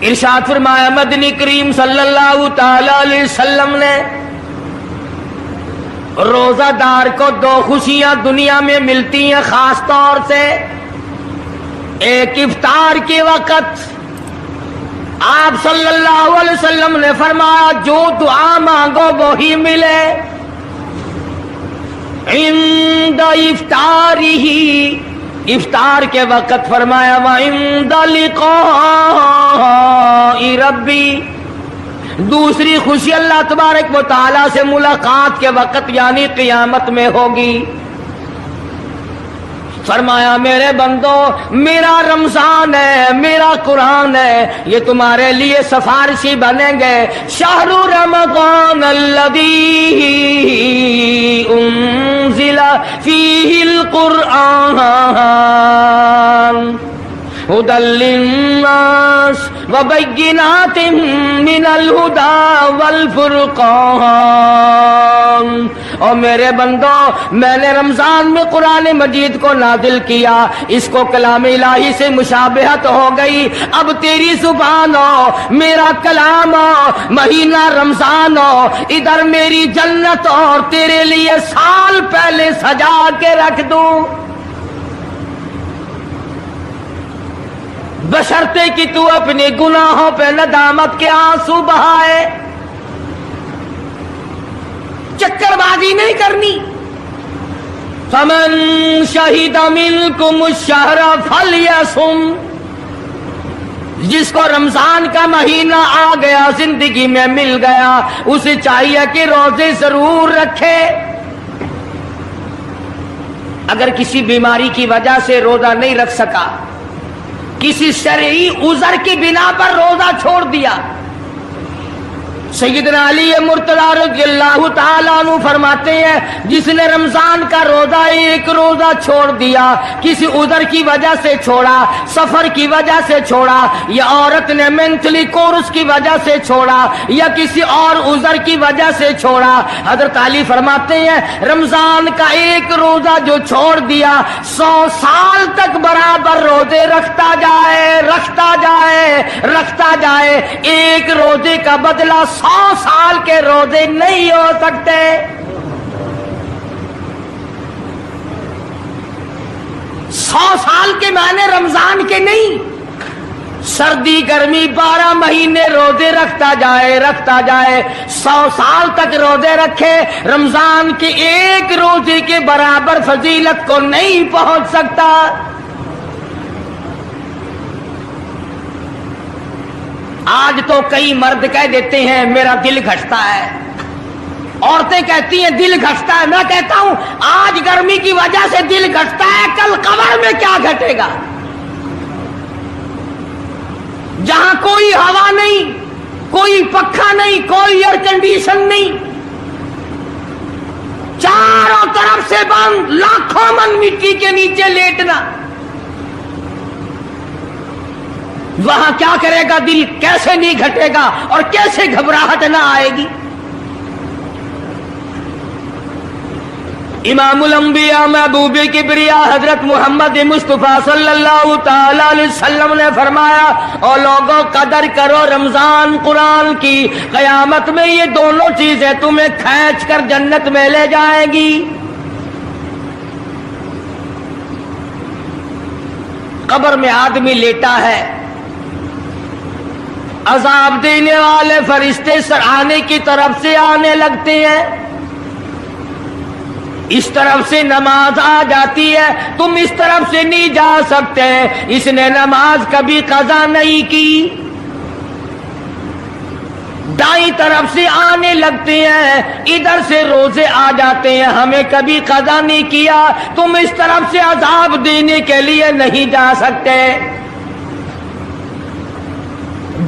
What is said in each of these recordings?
ارشاد فرمایا مدنی کریم صلی اللہ تعالی علیہ وسلم نے روزہ دار کو دو خوشیاں دنیا میں ملتی ہیں خاص طور سے. ایک افطار کے وقت آپ صلی اللہ علیہ وسلم نے فرمایا جو دعا مانگو وہی ملے. عند افطارہ، افطار کے وقت فرمایا وعند لقاء ربی. دوسری خوشی اللہ تبارک و تعالی سے ملاقات کے وقت یعنی قیامت میں ہوگی. فرمایا میرے بندو میرا رمضان ہے، میرا قرآن ہے، یہ تمہارے لیے سفارشی بنیں گے. شہر رمضان الذی انزل فیہ القرآن ہدی للناس وبینات من الہدی والفرقان. اور میرے بندو میں نے رمضان میں قرآن مجید کو نازل کیا، اس کو کلام الہی سے مشابہت ہو گئی. اب تیری زبان ہو، میرا کلام ہو، مہینہ رمضان ہو، ادھر میری جنت اور تیرے لیے سال پہلے سجا کے رکھ دوں. بشرطے کہ تو اپنے گناہوں پہ ندامت کے آنسو بہائے. چکر بازی نہیں کرنی. فمن شہد منکم الشہر فلیصم. جس کو رمضان کا مہینہ آ گیا، زندگی میں مل گیا، اسے چاہیے کہ روزے ضرور رکھے. اگر کسی بیماری کی وجہ سے روزہ نہیں رکھ سکا، کسی شرعی عذر کی بنا پر روزہ چھوڑ دیا، سیدنا علی مرتضی رضی اللہ تعالیٰ عنہ فرماتے ہیں جس نے رمضان کا روزہ ایک روزہ چھوڑ دیا، کسی عذر کی وجہ سے چھوڑا، سفر کی وجہ سے چھوڑا، یا عورت نے مینٹلی کورس کی وجہ سے چھوڑا، یا کسی اور عذر کی وجہ سے چھوڑا، حضرت علی فرماتے ہیں رمضان کا ایک روزہ جو چھوڑ دیا 100 سال تک برابر روزے رکھتا جائے، رکھتا جائے، رکھتا جائے. ایک روزے کا بدلہ 100 سال کے روزے نہیں ہو سکتے. سو سال کے معنی رمضان کے نہیں. سردی گرمی 12 مہینے روزے رکھتا جائے، رکھتا جائے، 100 سال تک روزے رکھے، رمضان کے ایک روزے کے برابر فضیلت کو نہیں پہنچ سکتا. آج تو کئی مرد کہہ دیتے ہیں میرا دل گھٹتا ہے، عورتیں کہتی ہیں دل گھٹتا ہے. میں کہتا ہوں آج گرمی کی وجہ سے دل گھٹتا ہے، کل قبر میں کیا گھٹے گا؟ جہاں کوئی ہوا نہیں، کوئی پنکھا نہیں، کوئی ایئر کنڈیشن نہیں، چاروں طرف سے بند، لاکھوں من مٹی کے نیچے لیٹنا، وہاں کیا کرے گا دل؟ کیسے نہیں گھٹے گا اور کیسے گھبراہٹ نہ آئے گی؟ امام الانبیاء محبوب کبریا حضرت محمد مصطفیٰ صلی اللہ تعالی علیہ وسلم نے فرمایا اور لوگوں قدر کرو رمضان قرآن کی، قیامت میں یہ دونوں چیزیں تمہیں کھینچ کر جنت میں لے جائیں گی. قبر میں آدمی لیٹا ہے، عذاب دینے والے فرشتے سرانے کی طرف سے آنے لگتے ہیں، اس طرف سے نماز آ جاتی ہے، تم اس طرف سے نہیں جا سکتے، اس نے نماز کبھی قضا نہیں کی. دائیں طرف سے آنے لگتے ہیں، ادھر سے روزے آ جاتے ہیں، ہمیں کبھی قضا نہیں کیا، تم اس طرف سے عذاب دینے کے لیے نہیں جا سکتے.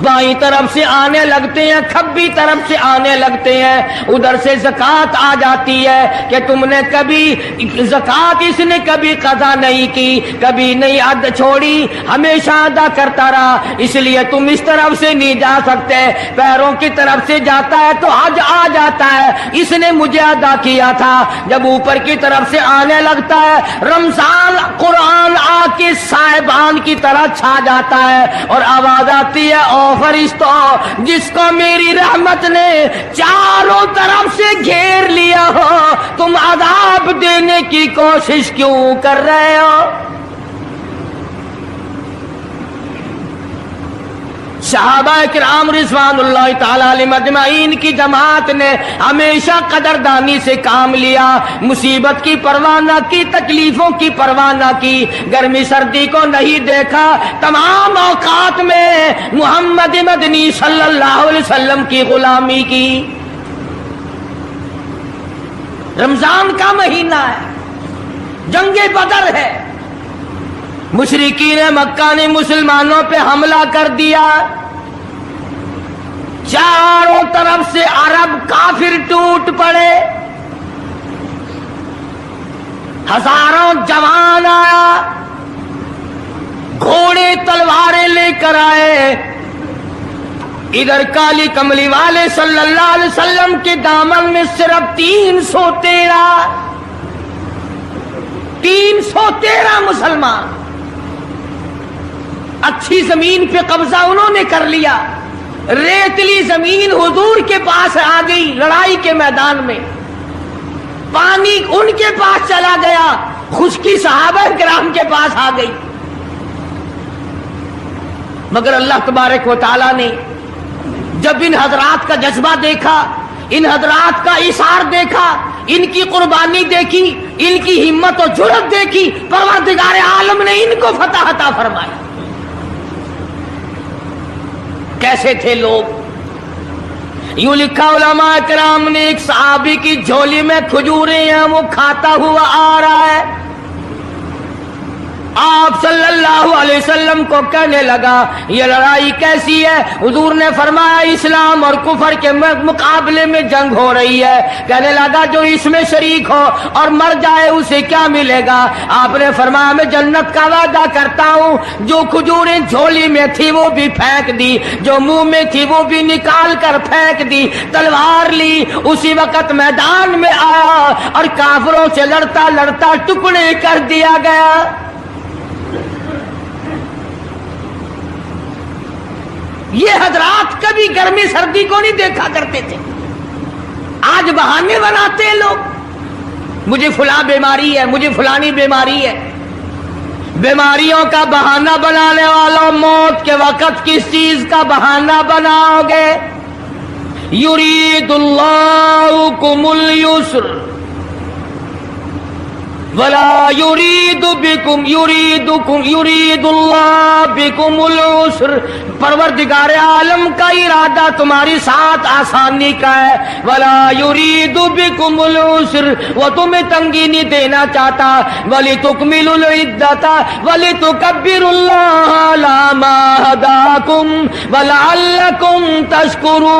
بائیں طرف سے آنے لگتے ہیں، کھبی طرف سے آنے لگتے ہیں، ادھر سے زکوٰۃ آ جاتی ہے کہ تم نے کبھی زکوٰۃ اس نے کبھی قضا نہیں کی، کبھی نہیں ادا چھوڑی، ہمیشہ ادا کرتا رہا، اس لیے تم اس طرف سے نہیں جا سکتے. پیروں کی طرف سے جاتا ہے تو حج آ جاتا ہے، اس نے مجھے ادا کیا تھا. جب اوپر کی طرف سے آنے لگتا ہے، رمضان قرآن آ کے صاحبان کی طرح چھا جاتا ہے اور آواز آتی ہے او فرشتوں، جس کو میری رحمت نے چاروں طرف سے گھیر لیا ہو، تم عذاب دینے کی کوشش کیوں کر رہے ہو؟ صحابہ کرام رضوان اللہ تعالی علیہم اجمعین کی جماعت نے ہمیشہ قدردانی سے کام لیا، مصیبت کی پرواہ نہ کی، تکلیفوں کی پرواہ نہ کی، گرمی سردی کو نہیں دیکھا، تمام اوقات میں محمد مدنی صلی اللہ علیہ وسلم کی غلامی کی۔ رمضان کا مہینہ ہے، جنگ بدر ہے، مشرکین مکہ نے مسلمانوں پہ حملہ کر دیا، چاروں طرف سے عرب کافر ٹوٹ پڑے، ہزاروں جوان آیا، گھوڑے تلواریں لے کر آئے، ادھر کالی کملی والے صلی اللہ علیہ وسلم کے دامن میں صرف 313 مسلمان، اچھی زمین پہ قبضہ انہوں نے کر لیا، ریتلی زمین حضور کے پاس آ گئی، لڑائی کے میدان میں پانی ان کے پاس چلا گیا، خشکی صحابہ کرام کے پاس آ گئی، مگر اللہ تبارک و تعالی نے جب ان حضرات کا جذبہ دیکھا، ان حضرات کا ایثار دیکھا، ان کی قربانی دیکھی، ان کی ہمت و جرأت دیکھی، پروردگار عالم نے ان کو فتح عطا فرمایا۔ کیسے تھے لوگ؟ یوں لکھا علماء کرام نے، ایک صحابی کی جھولی میں کھجوریں ہیں، وہ کھاتا ہوا آ رہا ہے، آپ صلی اللہ علیہ وسلم کو کہنے لگا یہ لڑائی کیسی ہے؟ حضور نے فرمایا اسلام اور کفر کے مقابلے میں جنگ ہو رہی ہے۔ کہنے لگا جو اس میں شریک ہو اور مر جائے اسے کیا ملے گا؟ آپ نے فرمایا میں جنت کا وعدہ کرتا ہوں، جو کھجوریں جھولی میں تھی وہ بھی پھینک دی، جو منہ میں تھی وہ بھی نکال کر پھینک دی، تلوار لی، اسی وقت میدان میں آیا اور کافروں سے لڑتا لڑتا ٹکڑے کر دیا گیا۔ یہ حضرات کبھی گرمی سردی کو نہیں دیکھا کرتے تھے، آج بہانے بناتے ہیں لوگ، مجھے فلاں بیماری ہے، مجھے فلانی بیماری ہے۔ بیماریوں کا بہانہ بنانے والوں، موت کے وقت کس چیز کا بہانہ بناؤ گے؟ یرید اللہ بکم اليسر ولا یرید اللہ بکم العسر، پروردگار عالم کا ارادہ تمہاری ساتھ آسانی کا ہے، ولا یرید بکم العسر، وہ تمہیں تنگی نہیں دینا چاہتا، وَلِتُكْمِلُوا الْعِدَّةَ وَلِتُكَبِّرُوا اللَّهَ عَلَىٰ مَا هَدَاكُمْ وَلَعَلَّكُمْ تَشْكُرُونَ۔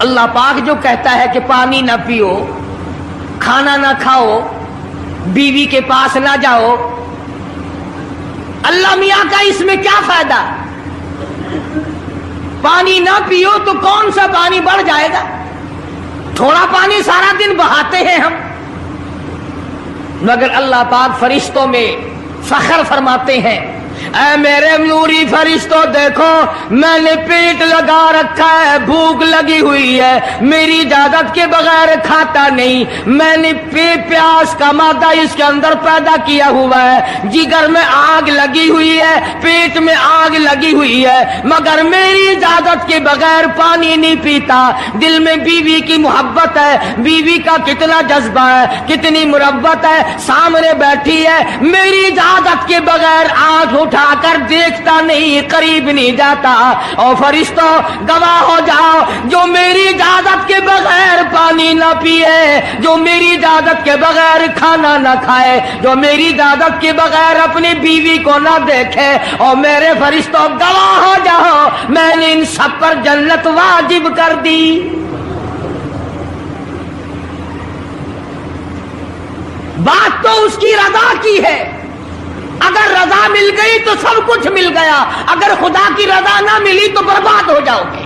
اللہ پاک جو کہتا ہے کہ پانی نہ پیو، کھانا نہ کھاؤ، بیوی کے پاس نہ جاؤ، اللہ میاں کا اس میں کیا فائدہ؟ پانی نہ پیو تو کون سا پانی بڑھ جائے گا؟ تھوڑا پانی سارا دن بہاتے ہیں ہم، مگر اللہ پاک فرشتوں میں فخر فرماتے ہیں، اے میرے نوری فرشتوں دیکھو، میں نے پیٹ لگا رکھا ہے، بھوک لگی ہوئی ہے، میری اجازت کے بغیر کھاتا نہیں، میں نے پیاس کا مادہ اس کے اندر پیدا کیا ہوا ہے، جگر میں آگ لگی ہوئی ہے، پیٹ میں آگ لگی ہوئی ہے، مگر میری اجازت کے بغیر پانی نہیں پیتا۔ دل میں بیوی کی محبت ہے، بیوی کا کتنا جذبہ ہے، کتنی مربت ہے، سامنے بیٹھی ہے، میری اجازت کے بغیر آنکھ اٹھا کر دیکھتا نہیں، قریب نہیں جاتا۔ اور فرشتوں گواہ ہو جاؤ، جو میری اجازت کے بغیر پانی نہ پیے، جو میری اجازت کے بغیر کھانا نہ کھائے، جو میری اجازت کے بغیر اپنی بیوی کو نہ دیکھے، اور میرے فرشتوں گواہ ہو جاؤ، میں نے ان سب پر جنت واجب کر دی۔ بات تو اس کی رضا کی ہے، اگر رضا مل گئی تو سب کچھ مل گیا، اگر خدا کی رضا نہ ملی تو برباد ہو جاؤ گے۔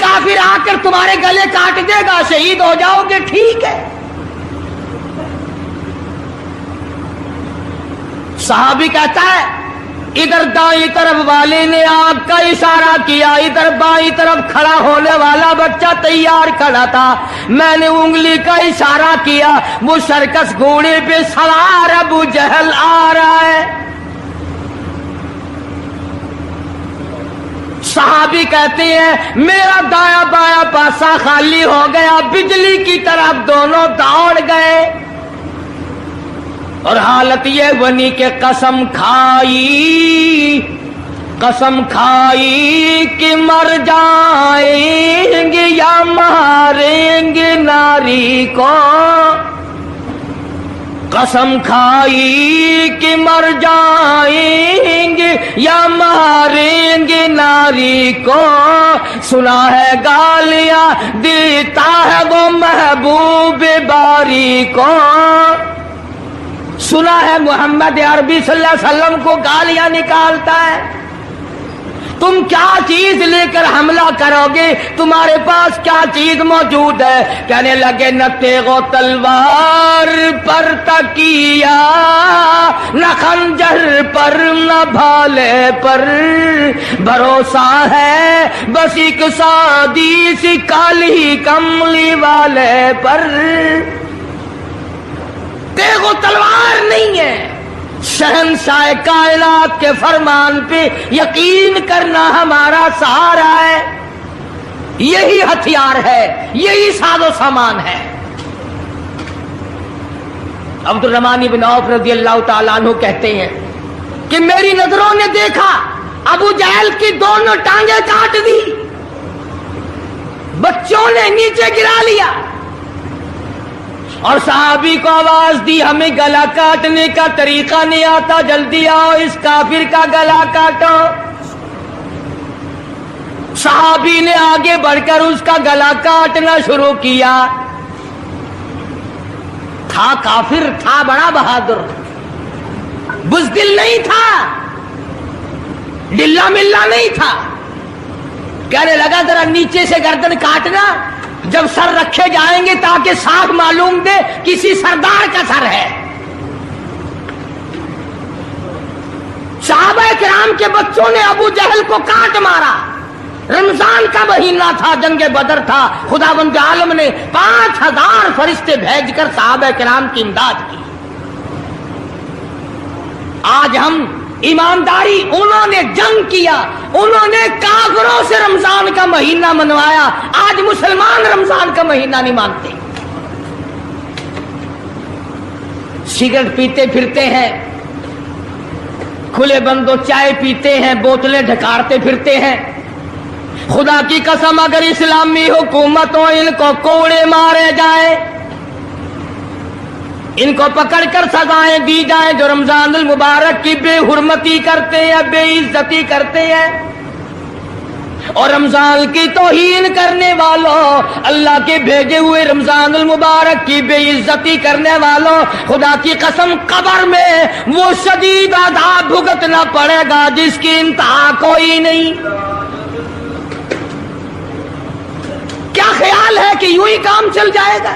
کافر آ کر تمہارے گلے کاٹ دے گا، شہید ہو جاؤ گے، ٹھیک ہے۔ صحابی کہتا ہے ادھر دائیں طرف والے نے آنکھ کا اشارہ کیا، ادھر بائیں طرف کھڑا ہونے والا بچہ تیار کھڑا تھا، میں نے انگلی کا اشارہ کیا، وہ سرکس گھوڑے پہ سوار ابو جہل آ رہا ہے۔ صحابی کہتے ہیں میرا دایاں بایاں پاسا خالی ہو گیا، بجلی کی طرف دونوں دوڑ گئے، اور حالت یہ بنی کہ قسم کھائی کہ مر جائیں گے یا ماریں گے ناری کو، قسم کھائی کہ مر جائیں گے یا ماریں گے ناری کو، سنا ہے گالیاں دیتا ہے وہ محبوب باری کو، سنا ہے محمد عربی صلی اللہ علیہ وسلم کو گالیاں نکالتا ہے، تم کیا چیز لے کر حملہ کرو گے، تمہارے پاس کیا چیز موجود ہے؟ کہنے لگے نہ تیغ و تلوار پر تکیہ، نہ خنجر پر نہ بھالے پر، بھروسہ ہے بس ایک سادی سی کالی کملی والے پر، تیغ و تلوار نہیں ہے، شہنشاہ کائنات کے فرمان پہ یقین کرنا ہمارا سہارا ہے، یہی ہتھیار ہے، یہی ساز و سامان ہے۔ عبد الرحمن بن عوف رضی اللہ تعالیٰ عنہ کہتے ہیں کہ میری نظروں نے دیکھا ابو جہل کی دونوں ٹانگیں کاٹ دی، بچوں نے نیچے گرا لیا، اور صحابی کو آواز دی ہمیں گلا کاٹنے کا طریقہ نہیں آتا، جلدی آؤ اس کافر کا گلا کاٹو۔ صحابی نے آگے بڑھ کر اس کا گلا کاٹنا شروع کیا، تھا کافر، تھا بڑا بہادر، بزدل نہیں تھا، ڈلا ملا نہیں تھا، کہنے لگا ذرا نیچے سے گردن کاٹنا، جب سر رکھے جائیں گے تاکہ صاف معلوم دے کسی سردار کا سر ہے۔ صحابہ کرام کے بچوں نے ابو جہل کو کاٹ مارا، رمضان کا مہینہ تھا، جنگ بدر تھا، خداوند عالم نے 5000 فرشتے بھیج کر صحابہ کرام کی امداد کی۔ آج ہم ایمانداری، انہوں نے جنگ کیا، انہوں نے کافروں سے رمضان کا مہینہ منوایا، آج مسلمان رمضان کا مہینہ نہیں مانتے، سگریٹ پیتے پھرتے ہیں، کھلے بندوں چائے پیتے ہیں، بوتلیں ڈھکارتے پھرتے ہیں۔ خدا کی قسم اگر اسلامی حکومتوں ان کو کوڑے مارے جائیں، ان کو پکڑ کر سزائیں دی جائیں جو رمضان المبارک کی بے حرمتی کرتے ہیں، بے عزتی کرتے ہیں، اور رمضان کی توہین کرنے والوں، اللہ کے بھیجے ہوئے رمضان المبارک کی بے عزتی کرنے والوں، خدا کی قسم قبر میں وہ شدید عذاب بھگتنا پڑے گا جس کی انتہا کوئی نہیں۔ کیا خیال ہے کہ یوں ہی کام چل جائے گا؟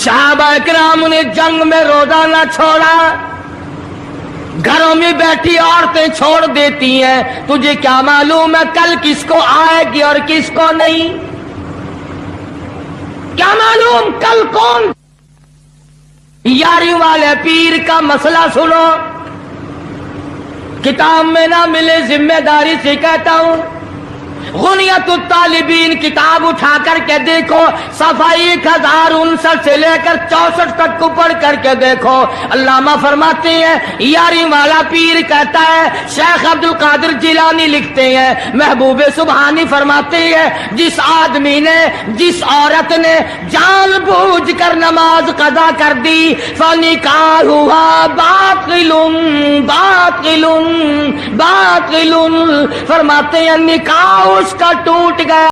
صحابہ کرام نے جنگ میں روزہ نہ چھوڑا، گھروں میں بیٹھی عورتیں چھوڑ دیتی ہیں، تجھے کیا معلوم ہے کل کس کو آئے گی اور کس کو نہیں؟ کیا معلوم کل کون؟ یاری والے پیر کا مسئلہ سنو، کتاب میں نہ ملے، ذمہ داری سے کہتا ہوں، غنیت الطالبین کتاب اٹھا کر کے دیکھو، صفحہ 1059 سے لے کر 64 تک کو پڑھ کر کے دیکھو، علامہ فرماتے ہیں یاری والا پیر کہتا ہے، شیخ عبد القادر جیلانی لکھتے ہیں، محبوب سبحانی فرماتے ہیں، جس آدمی نے، جس عورت نے جان بوجھ کر نماز قضا کر دی، فنکاحها باطل باطل باطل، فرماتے ہیں نکاح اس کا ٹوٹ گیا۔